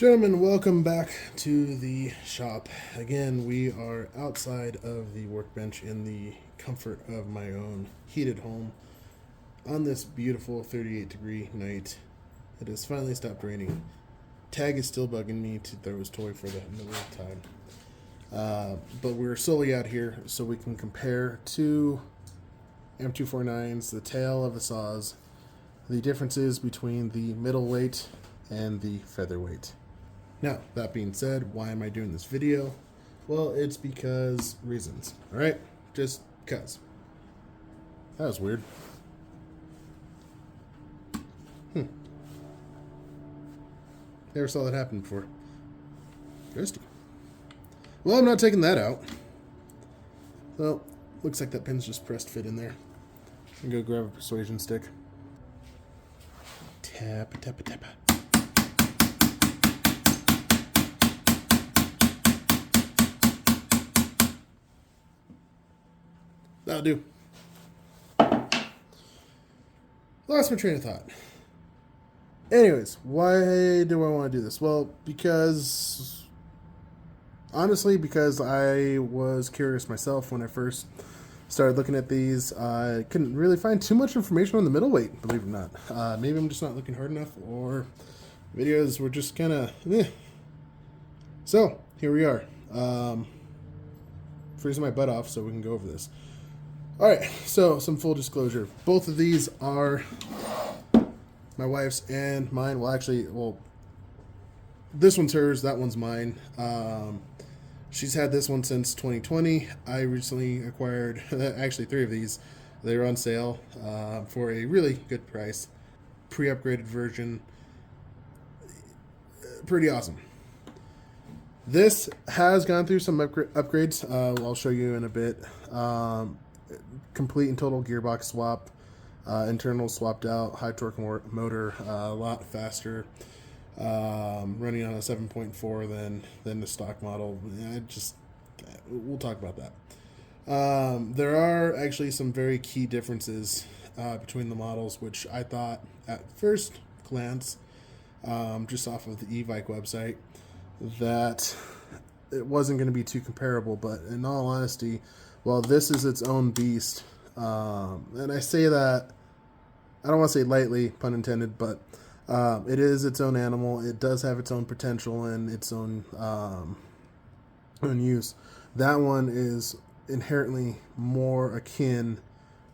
Gentlemen, welcome back to the shop. Again, we are outside of the workbench in the comfort of my own heated home on this beautiful 38-degree night. It has finally stopped raining. Tag is still bugging me to throw his toy for the millionth time. But we're solely out here so we can compare two M249s, the tail of the saws, the differences between the middleweight and the featherweight. Now, that being said, why am I doing this video? Well, it's because reasons, alright? Just cuz. That was weird. Never saw that happen before. Interesting. Well, I'm not taking that out. Well, looks like that pin's just pressed fit in there. I'm gonna go grab a persuasion stick. Tap, tap, tap. That'll do. Lost my train of thought. Anyways, why do I want to do this? Well, because I was curious myself when I first started looking at these. I couldn't really find too much information on the middleweight, believe it or not. Maybe I'm just not looking hard enough, or videos were just kind of eh. So, here we are. Freezing my butt off so we can go over this. Alright, so some full disclosure. Both of these are my wife's and mine. Well, this one's hers, that one's mine. She's had this one since 2020. I recently acquired, actually 3 of these. They were on sale for a really good price. Pre-upgraded version. Pretty awesome. This has gone through some upgrades. I'll show you in a bit. Complete and total gearbox swap, internal swapped out, high torque motor, a lot faster, running on a 7.4 than the stock model. We'll talk about that. There are actually some very key differences between the models, which I thought at first glance, just off of the eVike website, that it wasn't going to be too comparable, but in all honesty, well, this is its own beast, and I say that, I don't want to say lightly, pun intended, but it is its own animal. It does have its own potential and its own use. That one is inherently more akin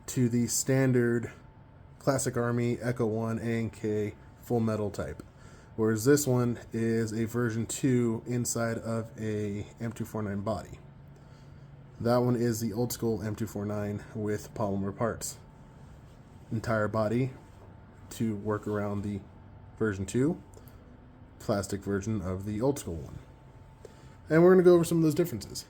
to the standard Classic Army Echo 1 A&K full metal type, whereas this one is a version 2 inside of a M249 body. That one is the old school M249 with polymer parts. Entire body to work around the version 2 plastic version of the old school one. And we're going to go over some of those differences.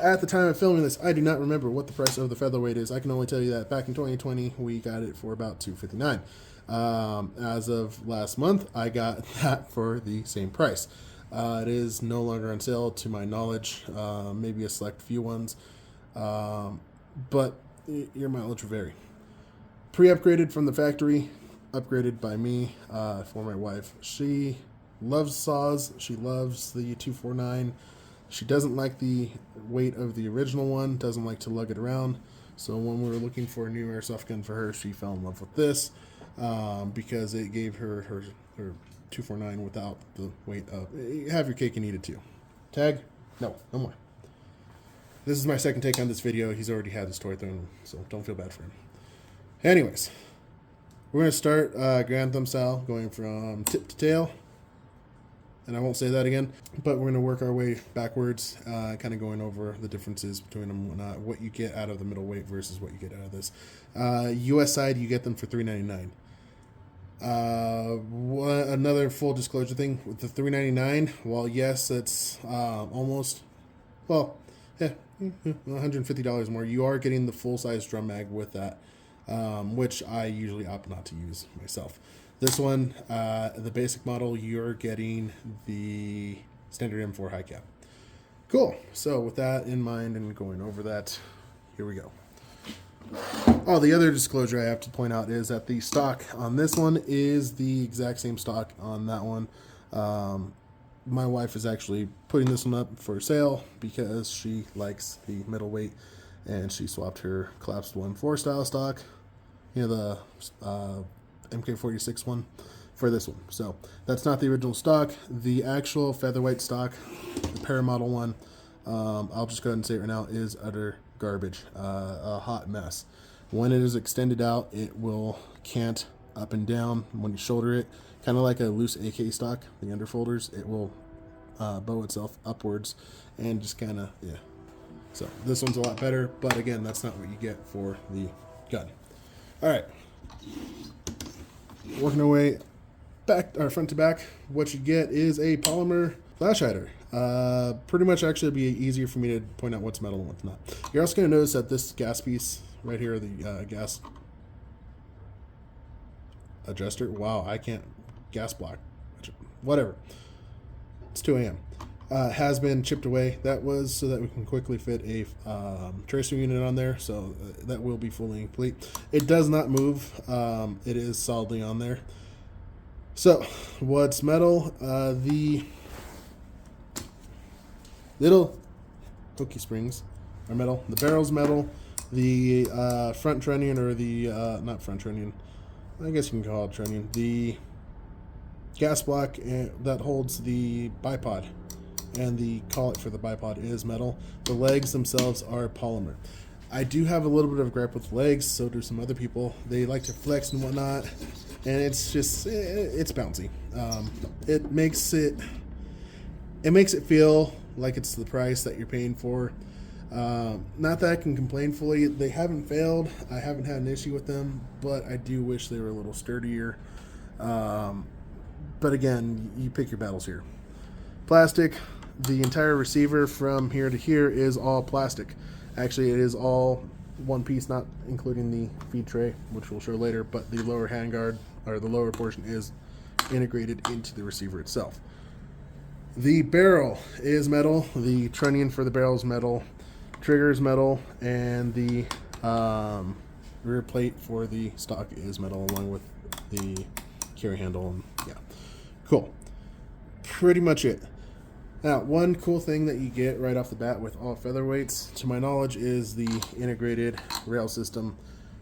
At the time of filming this, I do not remember what the price of the featherweight is. I can only tell you that back in 2020, we got it for about $259. As of last month, I got that for the same price. It is no longer on sale to my knowledge, maybe a select few ones, but your mileage will vary. Pre-upgraded from the factory, upgraded by me for my wife. She loves saws, she loves the 249, she doesn't like the weight of the original one, doesn't like to lug it around, so when we were looking for a new airsoft gun for her, she fell in love with this, because it gave her 249 without the weight of. Have your cake and eat it too. Tag? No more. This is my second take on this video. He's already had his toy thrown, so don't feel bad for him. Anyways, we're going to start Grand Thumb style, going from tip to tail. And I won't say that again, but we're going to work our way backwards, kind of going over the differences between them and whatnot, what you get out of the middleweight versus what you get out of this. US side, you get them for $399. Another full disclosure thing with the $399, well, yes, it's almost, well, yeah, $150 more. You are getting the full-size drum mag with that, which I usually opt not to use myself. This one, the basic model, you're getting the standard M4 high cap. Cool. So with that in mind and going over that, here we go. Oh, the other disclosure I have to point out is that the stock on this one is the exact same stock on that one. My wife is actually putting this one up for sale because she likes the middleweight, and she swapped her collapsed 1.4 style stock, the MK46 one, for this one. So that's not the original stock. The actual featherweight stock, the Paramodel one, I'll just go ahead and say it right now, is utter garbage, a hot mess. When it is extended out, it will cant up and down when you shoulder it, kind of like a loose AK stock, the underfolders. It will bow itself upwards and just kind of, yeah. So this one's a lot better, but again, that's not what you get for the gun. All right, working our way back, or front to back, what you get is a polymer flash hider. Pretty much actually it'd be easier for me to point out what's metal and what's not. You're also going to notice that this gas piece right here, the gas adjuster, wow, I can't, gas block, whatever, it's 2 a.m. Has been chipped away. That was so that we can quickly fit a tracer unit on there, so that will be fully complete. It does not move. It is solidly on there. So what's metal? The little hooky springs are metal. The barrel's metal. The front trunnion, or the not front trunnion, I guess you can call it trunnion, the gas block that holds the bipod, and the collet for the bipod is metal. The legs themselves are polymer. I do have a little bit of a gripe with legs, so do some other people. They like to flex and whatnot, and it's just, it's bouncy. It makes it feel like it's the price that you're paying for. Not that I can complain fully. They haven't failed. I haven't had an issue with them, but I do wish they were a little sturdier. But again, you pick your battles here. Plastic. The entire receiver from here to here is all plastic. Actually, it is all one piece, not including the feed tray, which we'll show later, but the lower handguard, or the lower portion, is integrated into the receiver itself. The barrel is metal. The trunnion for the barrel is metal. Trigger is metal, and the rear plate for the stock is metal, along with the carry handle. And yeah, cool. Pretty much it. Now, one cool thing that you get right off the bat with all featherweights, to my knowledge, is the integrated rail system,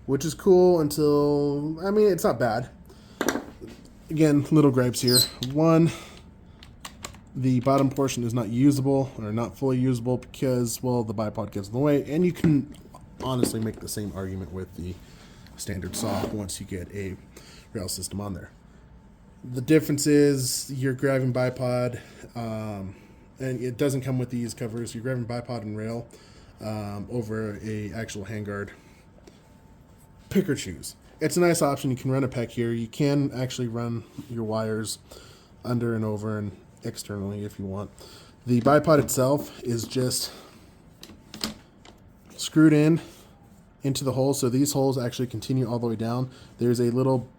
which is cool until, I mean, it's not bad. Again, little gripes here. One, the bottom portion is not usable, or not fully usable, because, well, the bipod gets in the way, and you can honestly make the same argument with the standard saw once you get a rail system on there. The difference is you're grabbing bipod, and it doesn't come with these covers. You're grabbing bipod and rail over a actual handguard. Pick or choose. It's a nice option. You can run a PEC here. You can actually run your wires under and over and externally if you want. The bipod itself is just screwed into the hole, so these holes actually continue all the way down. There's a little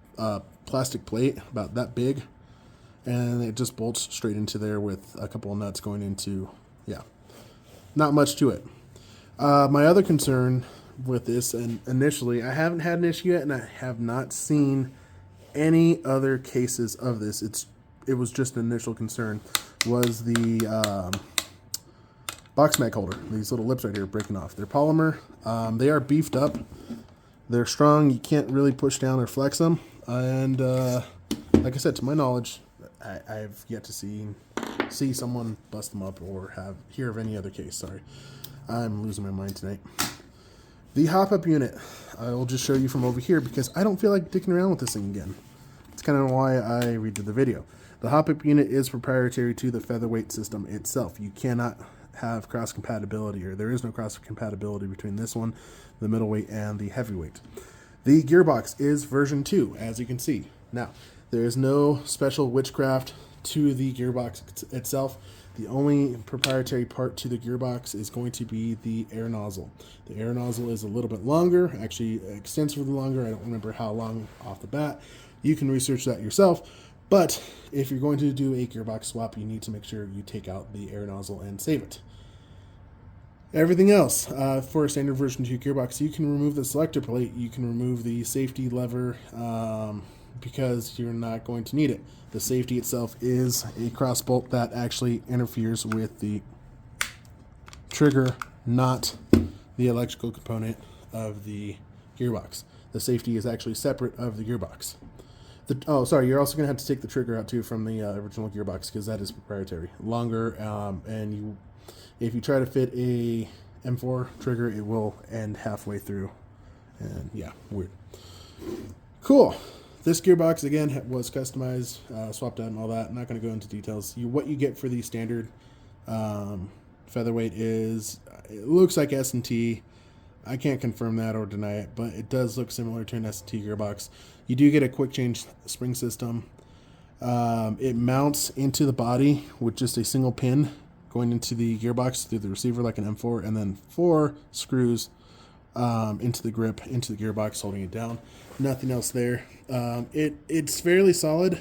plastic plate about that big, and it just bolts straight into there with a couple of nuts going into, yeah, not much to it. My other concern with this, and initially I haven't had an issue yet, and I have not seen any other cases of this, it was just an initial concern, was the box mag holder. These little lips right here breaking off. They're polymer. They are beefed up. They're strong. You can't really push down or flex them. And like I said, to my knowledge, I've yet to see someone bust them up or hear of any other case. Sorry, I'm losing my mind tonight. The hop-up unit, I will just show you from over here because I don't feel like dicking around with this thing again. It's kind of why I redid the video. The hop-up unit is proprietary to the featherweight system itself. You cannot have cross-compatibility, or there is no cross-compatibility between this one, the middleweight, and the heavyweight. The gearbox is version 2, as you can see. Now, there is no special witchcraft to the gearbox itself. The only proprietary part to the gearbox is going to be the air nozzle. The air nozzle is a little bit longer, actually extensively longer. I don't remember how long off the bat. You can research that yourself. But if you're going to do a gearbox swap, you need to make sure you take out the air nozzle and save it. Everything else, for a standard version 2 gearbox, you can remove the selector plate, you can remove the safety lever, because you're not going to need it. The safety itself is a cross bolt that actually interferes with the trigger, not the electrical component of the gearbox. The safety is actually separate of the gearbox. You're also going to have to take the trigger out too from the original gearbox, because that is proprietary. Longer, and if you try to fit a M4 trigger, it will end halfway through. And yeah, weird. Cool. This gearbox, again, was customized, swapped out and all that. I'm not going to go into details. What you get for the standard featherweight is, it looks like S&T. I can't confirm that or deny it, but it does look similar to an S&T gearbox. You do get a quick change spring system. It mounts into the body with just a single pin going into the gearbox through the receiver like an M4, and then 4 screws into the grip, into the gearbox, holding it down. Nothing else there. It's fairly solid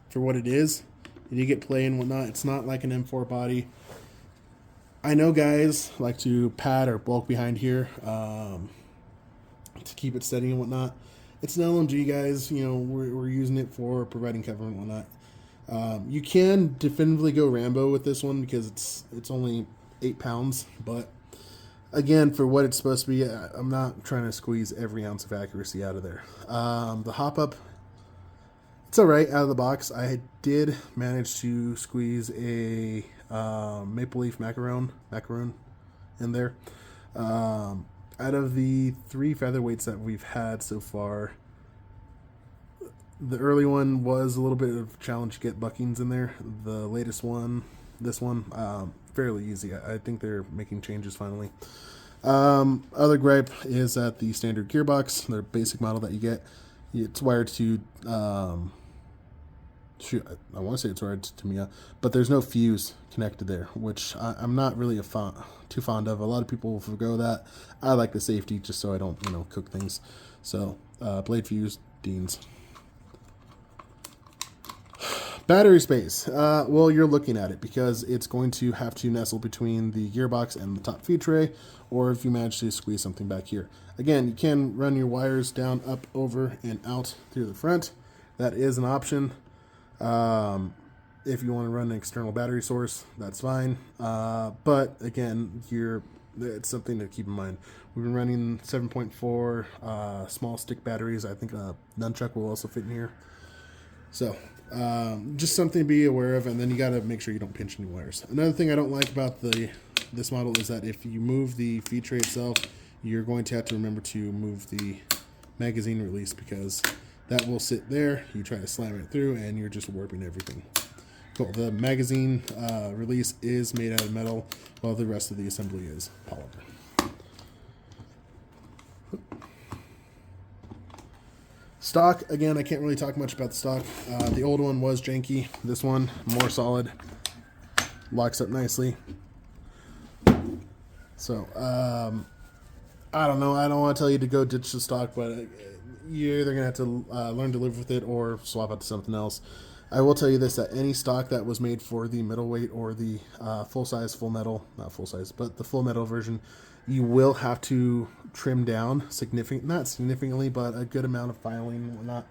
for what it is. You get play and whatnot. It's not like an M4 body. I know guys like to pad or bulk behind here to keep it steady and whatnot. It's an LMG, guys. You know, we're using it for providing cover and whatnot. You can definitively go Rambo with this one because it's only 8 pounds, but again, for what it's supposed to be, I'm not trying to squeeze every ounce of accuracy out of there. The hop up, it's all right out of the box. I did manage to squeeze a maple leaf macaron in there. Out of the 3 featherweights that we've had so far, the early one was a little bit of a challenge to get buckings in there. The latest one, this one, fairly easy. I think they're making changes finally. Other gripe is that the standard gearbox, their basic model that you get, it's wired to I want to say it's wired to Tamiya, but there's no fuse connected there, which I'm not really too fond of. A lot of people will forgo that. I like the safety just so I don't, cook things. So, blade fuse, Dean's. Battery space. Well, you're looking at it because it's going to have to nestle between the gearbox and the top feed tray, or if you manage to squeeze something back here. Again, you can run your wires down, up, over, and out through the front. That is an option. If you want to run an external battery source, that's fine. But again, it's something to keep in mind. We've been running 7.4 small stick batteries. I think a nunchuck will also fit in here. So just something to be aware of, and then you got to make sure you don't pinch any wires. Another thing I don't like about this model is that if you move the feed tray itself, you're going to have to remember to move the magazine release, because that will sit there. You try to slam it through, and you're just warping everything. Cool. The magazine release is made out of metal, while the rest of the assembly is polymer. Stock, again, I can't really talk much about the stock. The old one was janky. This one, more solid. Locks up nicely. So, I don't know. I don't want to tell you to go ditch the stock, but you're either going to have to learn to live with it or swap out to something else. I will tell you this, that any stock that was made for the middleweight or the full metal version, you will have to trim down not significantly, but a good amount of filing and whatnot,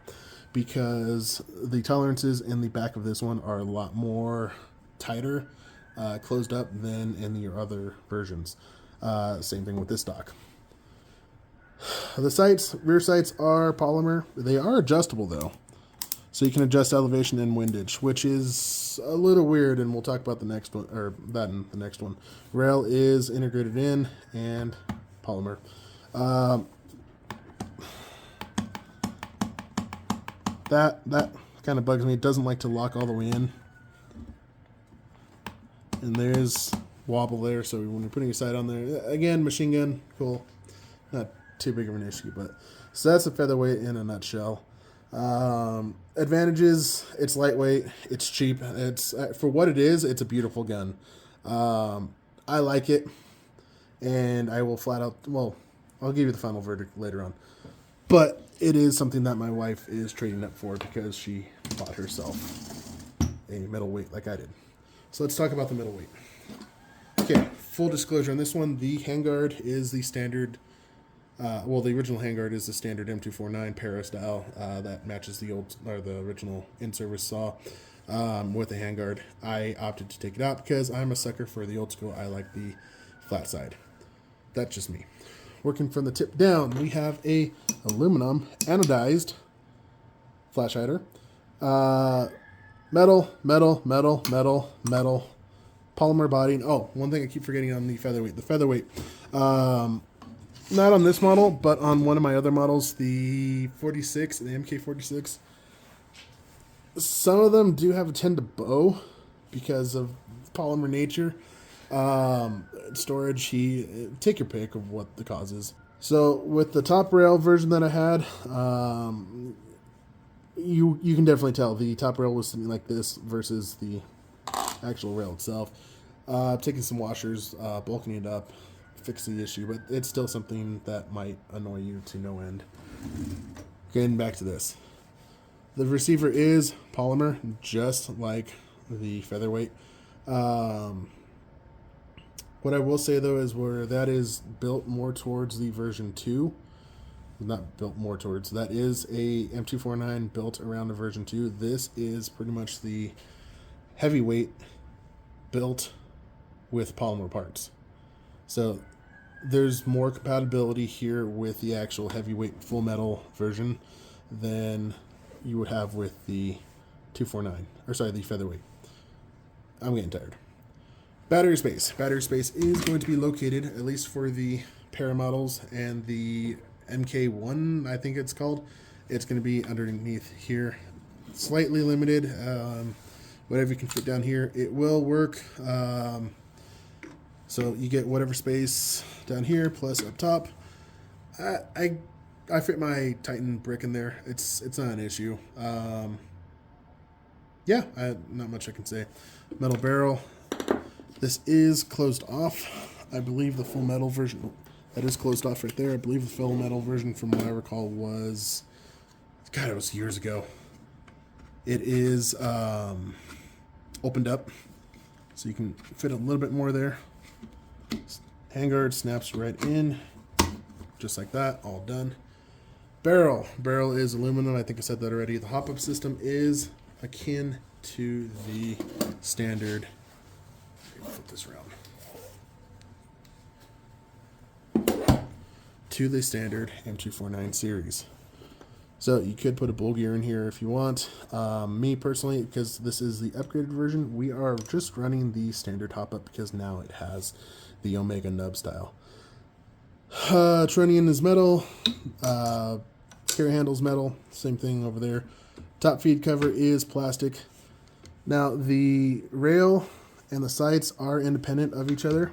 because the tolerances in the back of this one are a lot more tighter, closed up than in your other versions. Same thing with this stock. The rear sights are polymer. They are adjustable though, so you can adjust elevation and windage, which is a little weird, and we'll talk about the next one, or that in the next one. Rail is integrated in and polymer. That kind of bugs me. It doesn't like to lock all the way in, and there's wobble there. So when you're putting your sight on there, again, machine gun, cool, not too big of an issue, but so that's a featherweight in a nutshell. Advantages: it's lightweight, it's cheap, it's for what it is, it's a beautiful gun. I like it, and I will flat out, I'll give you the final verdict later on, but it is something that my wife is trading up for because she bought herself a middleweight like I did. So let's talk about the middleweight. Okay, full disclosure on this one, the handguard is the standard Well, the original handguard is the standard M249 para style that matches the old or the original in-service saw with the handguard. I opted to take it out because I'm a sucker for the old school. I like the flat side. That's just me. Working from the tip down, we have a aluminum anodized flash hider. Metal, polymer body. Oh, one thing I keep forgetting on the featherweight. The featherweight. Not on this model, but on one of my other models, the 46, the MK46. Some of them do have a tend to bow because of polymer nature. Storage, take your pick of what the cause is. So with the top rail version that I had, you can definitely tell the top rail was something like this versus the actual rail itself. Taking some washers, bulking it up, fix the issue, but it's still something that might annoy you to no end. Getting back to this. The receiver is polymer, just like the featherweight. What I will say, though, is where that is built more towards the version 2. Not built more towards. That is a M249 built around the version 2. This is pretty much the heavyweight built with polymer parts. So there's more compatibility here with the actual heavyweight full metal version than you would have with the 249. Or sorry, the featherweight. I'm getting tired. Battery space. Battery space is going to be located, at least for the para models and the MK1, I think it's called. It's going to be underneath here. Slightly limited. Whatever you can fit down here, it will work. So you get whatever space down here plus up top. I fit my Titan brick in there. It's not an issue. Yeah, not much I can say. Metal barrel. This is closed off. I believe the full metal version, that is closed off right there. I believe the full metal version, from what I recall, was, God, it was years ago. It is opened up, so you can fit a little bit more there. Handguard snaps right in, just like that, all done. Barrel. Barrel is aluminum. I think I said that already. The hop-up system is akin to the standard. Flip this around. To the standard M249 series. So you could put a bull gear in here if you want. Me personally, because this is the upgraded version, we are just running the standard hop-up because now it has the Omega nub style. Trunnion is metal. Carry handle's metal. Same thing over there. Top feed cover is plastic. Now the rail and the sights are independent of each other,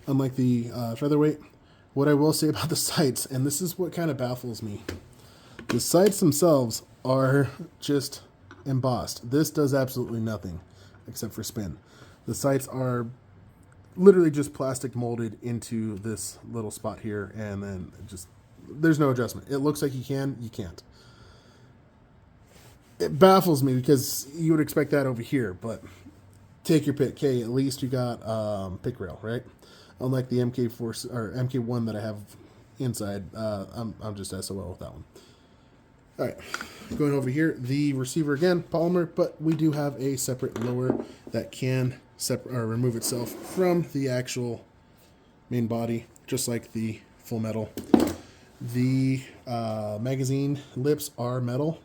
unlike the featherweight. What I will say about the sights, and this is what kind of baffles me, the sights themselves are just embossed. This does absolutely nothing except for spin. The sights are literally just plastic molded into this little spot here, and then just there's no adjustment. It looks like you can't. It baffles me because you would expect that over here, but take your pick. Okay, at least you got pick rail, right? Unlike the MK4 or MK1 that I have inside, I'm just SOL with that one. All right, going over here, the receiver again, polymer, but we do have a separate lower that can remove itself from the actual main body, just like the full metal. The magazine lips are metal.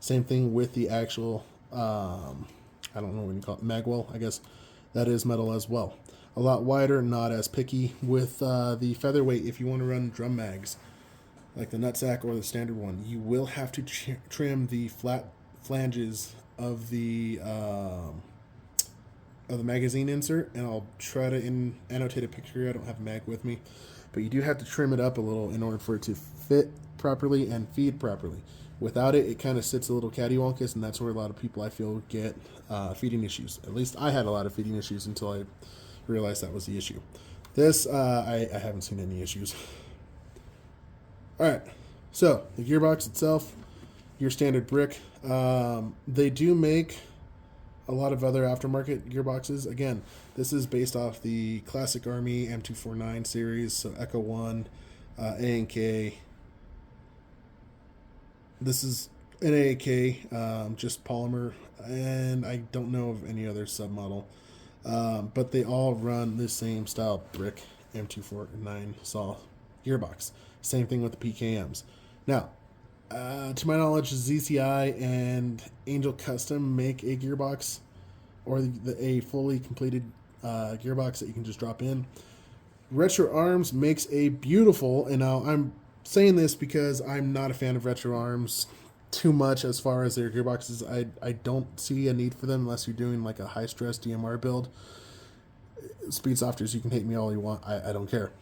Same thing with the actual, I don't know what you call it, magwell, I guess. That is metal as well. A lot wider, not as picky. With the featherweight, if you want to run drum mags, like the nutsack or the standard one, you will have to trim the flat flanges of the magazine insert, and I'll try to annotate a picture here. I don't have a mag with me, but you do have to trim it up a little in order for it to fit properly and feed properly. Without it, it kind of sits a little cattywampus, and that's where a lot of people, I feel, get feeding issues. At least I had a lot of feeding issues until I realized that was the issue. This, I haven't seen any issues. All right, so the gearbox itself, your standard brick. They do make a lot of other aftermarket gearboxes. Again, this is based off the Classic Army M249 series, so Echo 1, A&K. This is an A&K, just polymer, and I don't know of any other submodel. But they all run the same style brick M249 saw gearbox. Same thing with the PKMs. Now, to my knowledge, ZCI and Angel Custom make a gearbox or a fully completed gearbox that you can just drop in. Retro Arms makes a beautiful, and now I'm saying this because I'm not a fan of Retro Arms too much as far as their gearboxes. I don't see a need for them unless you're doing like a high stress DMR build. Speedsofters, you can hate me all you want. I don't care.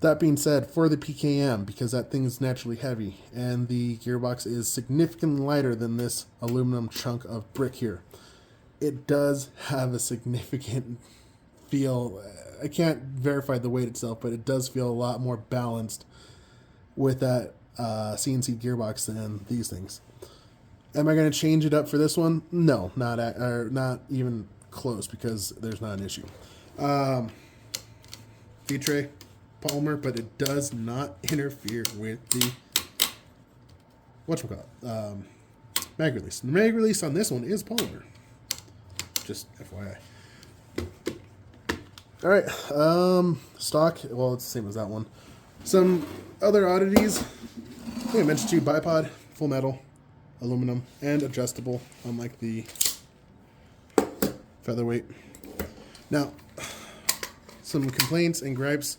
That being said, for the PKM, because that thing is naturally heavy and the gearbox is significantly lighter than this aluminum chunk of brick here, it does have a significant feel. I can't verify the weight itself, but it does feel a lot more balanced with that CNC gearbox than these things. Am I going to change it up for this one? No, not even close, because there's not an issue. Feed tray, polymer, but it does not interfere with the mag release. The mag release on this one is polymer. Just FYI. All right, stock. Well, it's the same as that one. Some other oddities. I think I mentioned to you, bipod, full metal, aluminum, and adjustable, unlike the featherweight. Now, some complaints and gripes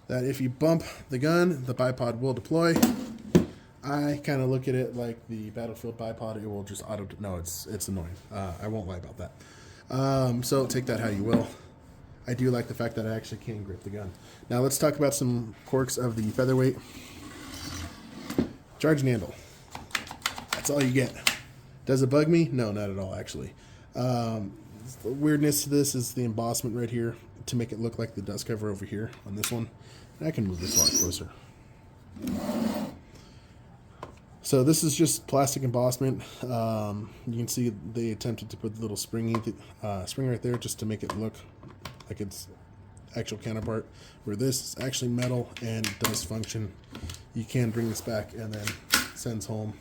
that if you bump the gun, the bipod will deploy. I kind of look at it like the Battlefield bipod. It will just auto. No, it's annoying. I won't lie about that. So take that how you will. I do like the fact that I actually can grip the gun. Now let's talk about some quirks of the featherweight. Charging handle. That's all you get. Does it bug me? No, not at all, actually. The weirdness to this is the embossment right here to make it look like the dust cover over here on this one. I can move this a lot closer. So this is just plastic embossment. You can see they attempted to put the little spring right there just to make it look like its actual counterpart, where this is actually metal and does function. You can bring this back and then sends home,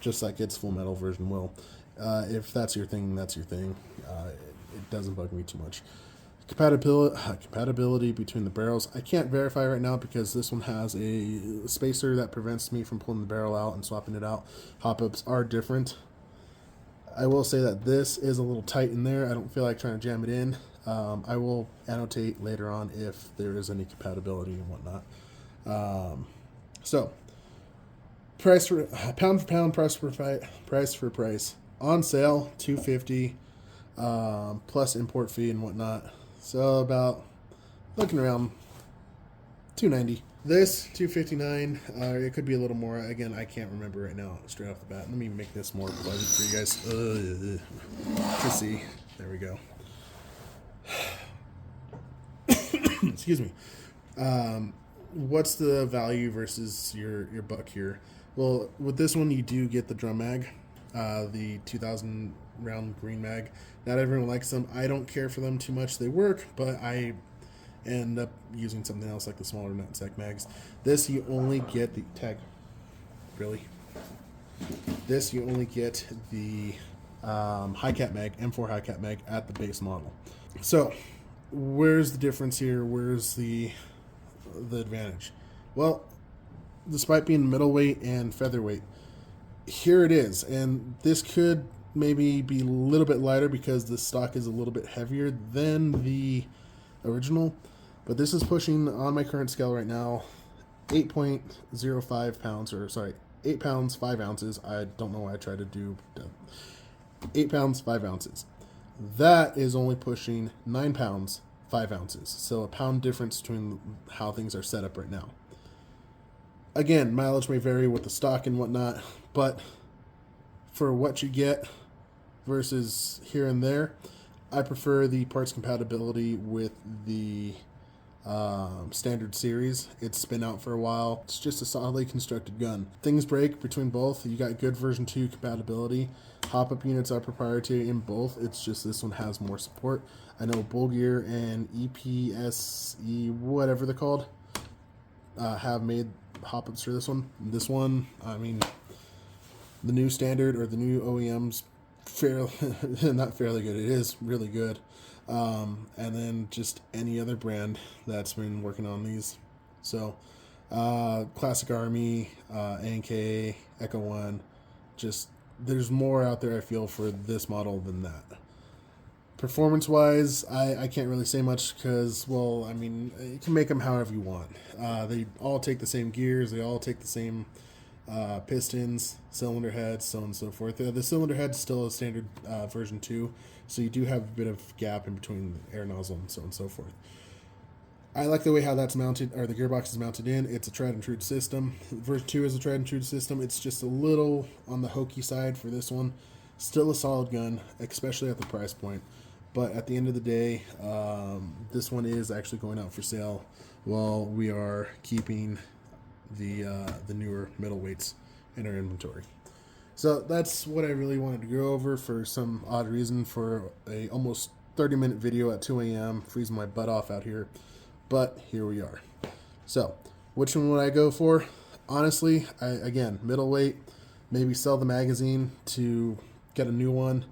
just like its full metal version will. If that's your thing, that's your thing. It doesn't bug me too much. Compatibility between the barrels. I can't verify right now because this one has a spacer that prevents me from pulling the barrel out and swapping it out. Hop-ups are different. I will say that this is a little tight in there. I don't feel like trying to jam it in. I will annotate later on if there is any compatibility and whatnot. So, price for pound for pound, price for price. On sale, $250 plus import fee and whatnot. So about looking around $290. This $259. It could be a little more. Again, I can't remember right now straight off the bat. Let me make this more pleasant for you guys to see. There we go. Excuse me. What's the value versus your buck here? Well, with this one, you do get the drum mag, the 2000 round green mag. Not everyone likes them. I don't care for them too much. They work, but I end up using something else like the smaller nutsack mags. This you only get the tag. Really? This you only get the high cap mag, M4 high cap mag at the base model. So, where's the difference here? Where's the advantage? Well, despite being middleweight and featherweight, here it is. And this could maybe be a little bit lighter because the stock is a little bit heavier than the original. But this is pushing, on my current scale right now, 8.05 pounds, or sorry, 8 pounds, 5 ounces. I don't know why I tried to do 8 pounds, 5 ounces. That is only pushing 9 pounds, 5 ounces. So a pound difference between how things are set up right now. Again, mileage may vary with the stock and whatnot, but for what you get versus here and there, I prefer the parts compatibility with the standard series. It's been out for a while. It's just a solidly constructed gun. Things break between both. You got good version 2 compatibility. Hop-up units are proprietary in both. It's just this one has more support. I know Bull Gear and EPSE, whatever they're called, have made hop-ups for this one. This one, I mean, the new standard or the new OEM's fairly, not fairly good. It is really good. And then just any other brand that's been working on these. So, Classic Army, ANK, Echo One, just there's more out there, I feel, for this model than that. Performance-wise, I can't really say much because, well, I mean, you can make them however you want. They all take the same gears. They all take the same pistons, cylinder heads, so on and so forth. The cylinder head is still a standard version 2, so you do have a bit of gap in between the air nozzle and so on and so forth. I like the way how that's mounted, or the gearbox is mounted in. It's a tried and true system. Version 2 is a tried and true system. It's just a little on the hokey side for this one. Still a solid gun, especially at the price point. But at the end of the day, this one is actually going out for sale while we are keeping the newer middleweights in our inventory. So that's what I really wanted to go over for some odd reason for a almost 30-minute video at 2 a.m. freezing my butt off out here. But here we are. So, which one would I go for? Honestly, again, middleweight, maybe sell the magazine to get a new one.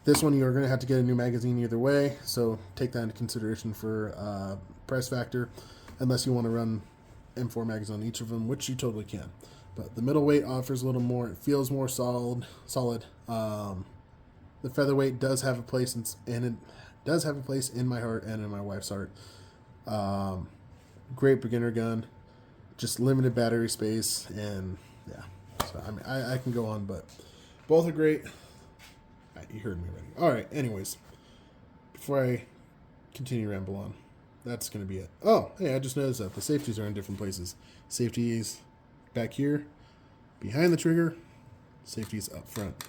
This one, you're going to have to get a new magazine either way, so take that into consideration for price factor, unless you want to run M4 mags on each of them, which you totally can. But the middleweight offers a little more. It feels more solid. The featherweight does have a place, and it does have a place in my heart and in my wife's heart. Great beginner gun, just limited battery space, and yeah. So I mean, I can go on, but both are great. You heard me already. All right. Anyways, before I continue ramble on, that's gonna be it. Oh, hey, I just noticed that the safeties are in different places. Safeties back here, behind the trigger. Safeties up front.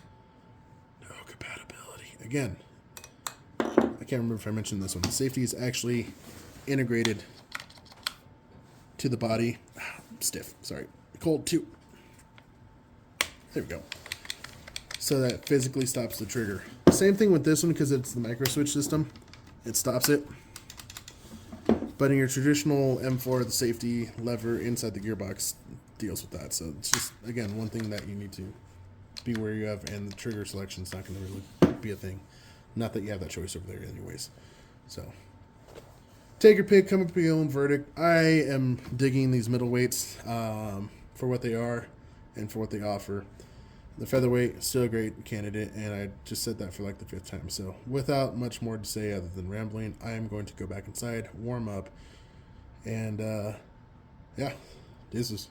No compatibility. Again, I can't remember if I mentioned this one. The safety is actually integrated to the body. Stiff, sorry. Cold too. There we go. So that physically stops the trigger. Same thing with this one because it's the micro switch system. It stops it. But in your traditional M4, the safety lever inside the gearbox deals with that. So it's just, again, one thing that you need to be wary of, and the trigger selection is not going to really be a thing. Not that you have that choice over there anyways. So take your pick, come up with your own verdict. I am digging these middleweights for what they are and for what they offer. The featherweight, still a great candidate, and I just said that for like the 5th time. So without much more to say other than rambling, I am going to go back inside, warm up, and yeah, deuces.